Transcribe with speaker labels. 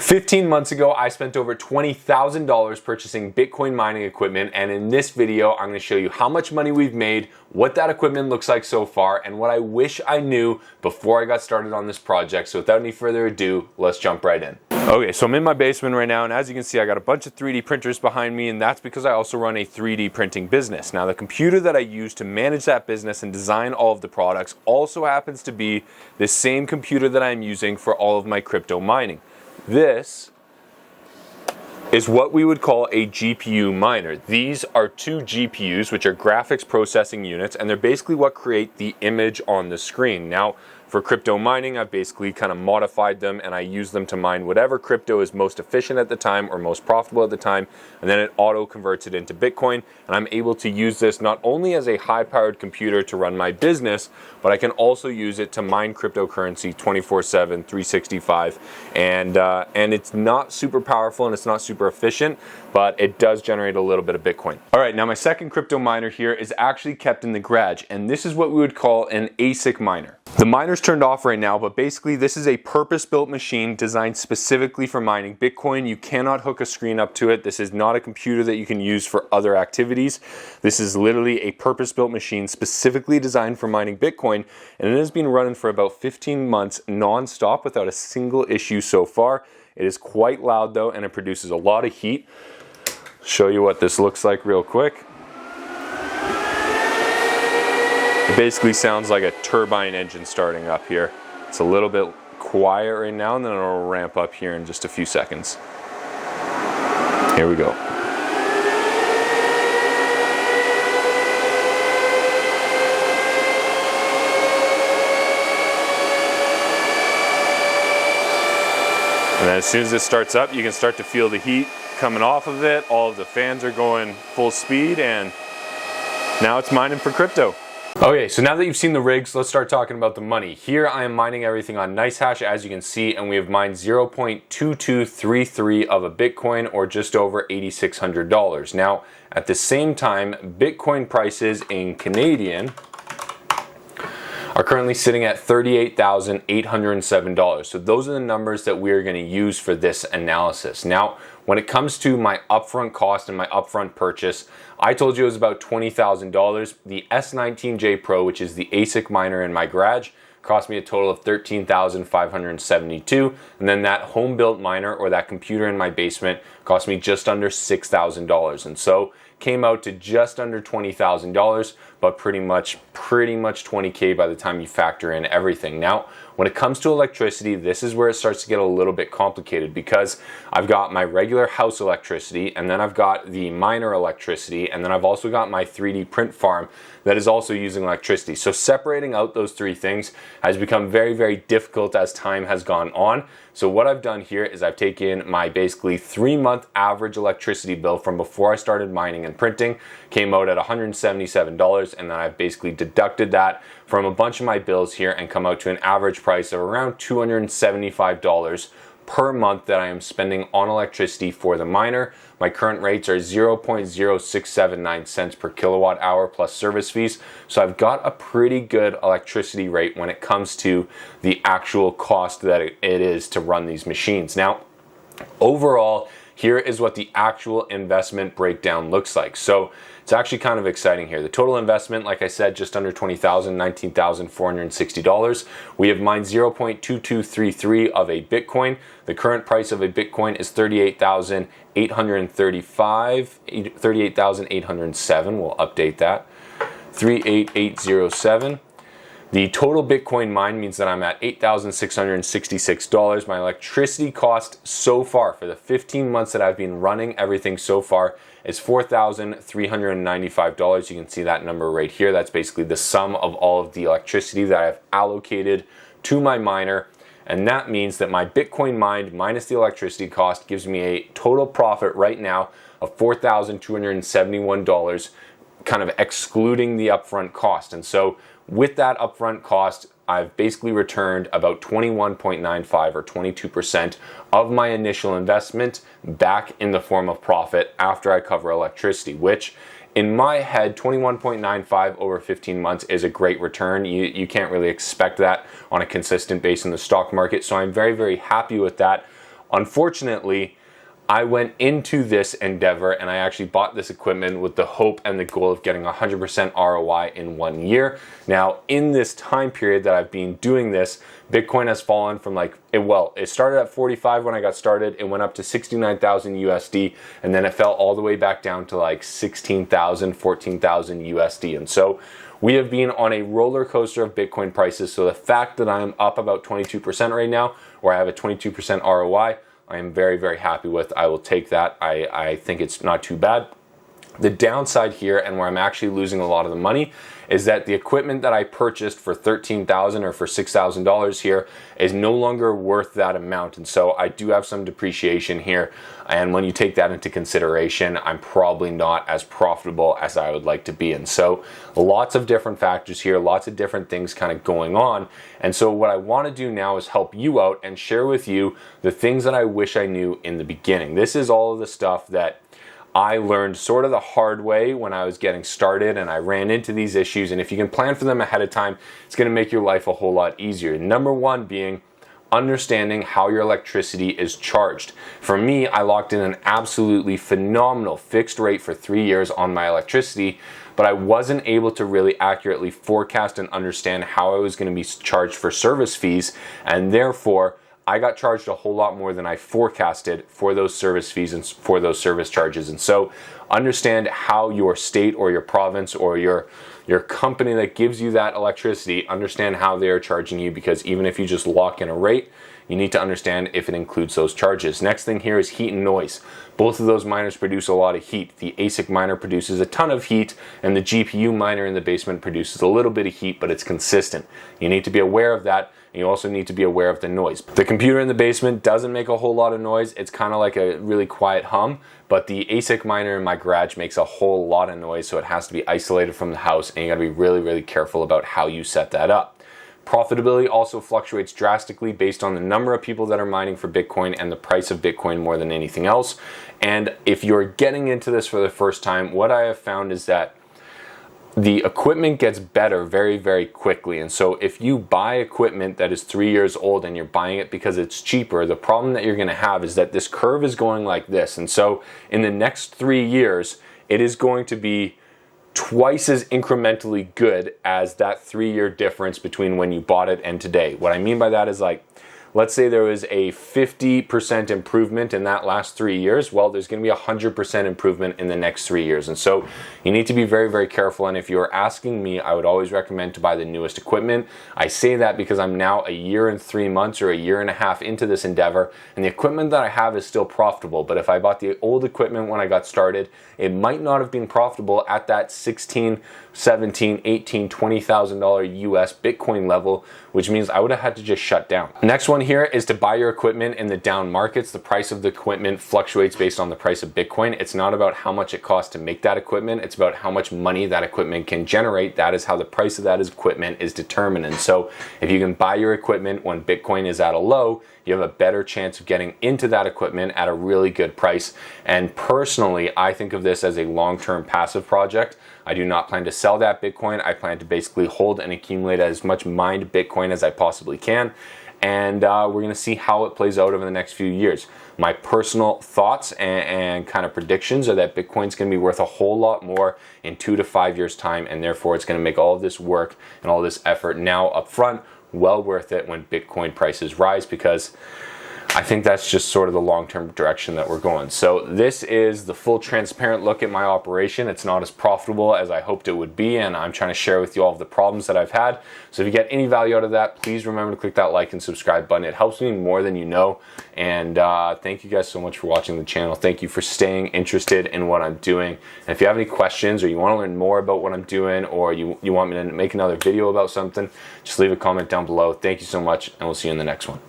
Speaker 1: 15 months ago, I spent over $20,000 purchasing Bitcoin mining equipment, and in this video, I'm going to show you how much money we've made, what that equipment looks like so far, and what I wish I knew before I got started on this project. So without any further ado, let's jump right in. Okay, so I'm in my basement right now, and as you can see, I got a bunch of 3D printers behind me, and that's because I also run a 3D printing business. Now, the computer that I use to manage that business and design all of the products also happens to be the same computer that I'm using for all of my crypto mining. This is what we would call a GPU miner. These are two GPUs, which are graphics processing units, and they're basically what create the image on the screen. Now, for crypto mining, I've basically kind of modified them, and I use them to mine whatever crypto is most efficient at the time or most profitable at the time, and then it auto converts it into Bitcoin, and I'm able to use this not only as a high-powered computer to run my business, but I can also use it to mine cryptocurrency 24/7, 365, and it's not super powerful and it's not super efficient, but it does generate a little bit of Bitcoin. All right, now my second crypto miner here is actually kept in the garage, and this is what we would call an ASIC miner. The miner's turned off right now, but basically this is a purpose-built machine designed specifically for mining Bitcoin. You cannot hook a screen up to it. This is not a computer that you can use for other activities. This is literally a purpose-built machine specifically designed for mining Bitcoin, and it has been running for about 15 months non-stop without a single issue so far. It is quite loud though, and it produces a lot of heat. Show you what this looks like real quick. It basically sounds like a turbine engine starting up here. It's a little bit quiet right now, and then it'll ramp up here in just a few seconds. Here we go. And then as soon as this starts up, you can start to feel the heat coming off of it. All of the fans are going full speed, and now it's mining for crypto. Okay, so now that you've seen the rigs, let's start talking about the money. Here I am mining everything on NiceHash, as you can see, and we have mined 0.2233 of a Bitcoin, or just over $8,600. Now, at the same time, Bitcoin prices in Canadian are currently sitting at $38,807. So those are the numbers that we're going to use for this analysis. Now, when it comes to my upfront cost and my upfront purchase, I told you it was about $20,000. The S19J Pro, which is the ASIC miner in my garage, cost me a total of $13,572, and then that home-built miner, or that computer in my basement, cost me just under $6,000, and so came out to just under $20,000, but pretty much 20K by the time you factor in everything. Now, when it comes to electricity, this is where it starts to get a little bit complicated, because I've got my regular house electricity, and then I've got the miner electricity, and then I've also got my 3D print farm that is also using electricity. So separating out those three things has become very, very difficult as time has gone on. So what I've done here is I've taken my basically 3-month average electricity bill from before I started mining and printing, came out at $177, and then I've basically deducted that from a bunch of my bills here and come out to an average price of around $275 per month that I am spending on electricity for the miner. My current rates are 0.0679 cents per kilowatt hour plus service fees. So I've got a pretty good electricity rate when it comes to the actual cost that it is to run these machines. Now, overall, here is what the actual investment breakdown looks like. So it's actually kind of exciting here. The total investment, like I said, just under $20,000, $19,460. We have mined 0.2233 of a Bitcoin. The current price of a Bitcoin is $38,807. We'll update that. 38807. The total Bitcoin mine means that I'm at $8,666. My electricity cost so far for the 15 months that I've been running everything so far is $4,395. You can see that number right here. That's basically the sum of all of the electricity that I've allocated to my miner. And that means that my Bitcoin mined minus the electricity cost gives me a total profit right now of $4,271, kind of excluding the upfront cost. And so with that upfront cost, I've basically returned about 21.95 or 22% of my initial investment back in the form of profit after I cover electricity, which in my head, 21.95 over 15 months is a great return. You can't really expect that on a consistent base in the stock market. So I'm very, very happy with that. Unfortunately, I went into this endeavor and I actually bought this equipment with the hope and the goal of getting 100% ROI in 1 year. Now, in this time period that I've been doing this, Bitcoin has fallen from it started at 45 when I got started. It went up to 69,000 USD, and then it fell all the way back down to like 16,000, 14,000 USD. And so we have been on a roller coaster of Bitcoin prices. So the fact that I'm up about 22% right now, or I have a 22% ROI, I am very, very happy with. I will take that. I think it's not too bad. The downside here, and where I'm actually losing a lot of the money, is that the equipment that I purchased for $13,000 or for $6,000 here is no longer worth that amount. And so I do have some depreciation here. And when you take that into consideration, I'm probably not as profitable as I would like to be. And so lots of different factors here, lots of different things kind of going on. And so what I want to do now is help you out and share with you the things that I wish I knew in the beginning. This is all of the stuff that I learned sort of the hard way when I was getting started, and I ran into these issues. And if you can plan for them ahead of time, it's going to make your life a whole lot easier. Number one being understanding how your electricity is charged. For me, I locked in an absolutely phenomenal fixed rate for 3 years on my electricity, but I wasn't able to really accurately forecast and understand how I was going to be charged for service fees, and therefore I got charged a whole lot more than I forecasted for those service fees and for those service charges. And so understand how your state or your province or your company that gives you that electricity, understand how they are charging you, because even if you just lock in a rate, you need to understand if it includes those charges. Next thing here is heat and noise. Both of those miners produce a lot of heat. The ASIC miner produces a ton of heat, and the GPU miner in the basement produces a little bit of heat, but it's consistent. You need to be aware of that. You also need to be aware of the noise. The computer in the basement doesn't make a whole lot of noise. It's kind of like a really quiet hum, but the ASIC miner in my garage makes a whole lot of noise, so it has to be isolated from the house, and you gotta be really, really careful about how you set that up. Profitability also fluctuates drastically based on the number of people that are mining for Bitcoin and the price of Bitcoin more than anything else. And if you're getting into this for the first time, what I have found is that the equipment gets better very, very quickly. And so if you buy equipment that is 3 years old and you're buying it because it's cheaper, the problem that you're gonna have is that this curve is going like this. And so in the next 3 years, it is going to be twice as incrementally good as that 3-year difference between when you bought it and today. What I mean by that is, like, let's say there was a 50% improvement in that last 3 years. Well, there's going to be 100% improvement in the next 3 years. And so you need to be very, very careful. And if you're asking me, I would always recommend to buy the newest equipment. I say that because I'm now a year and 3 months or a year and a half into this endeavor, and the equipment that I have is still profitable. But if I bought the old equipment when I got started, it might not have been profitable at that $16,000, $17,000, $18,000, $20,000 US Bitcoin level, which means I would have had to just shut down. Next one here is to buy your equipment in the down markets. The price of the equipment fluctuates based on the price of Bitcoin. It's not about how much it costs to make that equipment. It's about how much money that equipment can generate. That is how the price of that equipment is determined. And so if you can buy your equipment when Bitcoin is at a low, you have a better chance of getting into that equipment at a really good price. And personally, I think of this as a long-term passive project. I do not plan to sell that Bitcoin. I plan to basically hold and accumulate as much mined Bitcoin as I possibly can. And we're gonna see how it plays out over the next few years. My personal thoughts and kind of predictions are that Bitcoin's gonna be worth a whole lot more in 2 to 5 years time, and therefore it's gonna make all of this work and all this effort now up front well worth it when Bitcoin prices rise, because I think that's just sort of the long-term direction that we're going. So this is the full transparent look at my operation. It's not as profitable as I hoped it would be, and I'm trying to share with you all of the problems that I've had. So if you get any value out of that, please remember to click that like and subscribe button. It helps me more than you know. And thank you guys so much for watching the channel. Thank you for staying interested in what I'm doing. And if you have any questions, or you want to learn more about what I'm doing, or you want me to make another video about something, just leave a comment down below. Thank you so much, and we'll see you in the next one.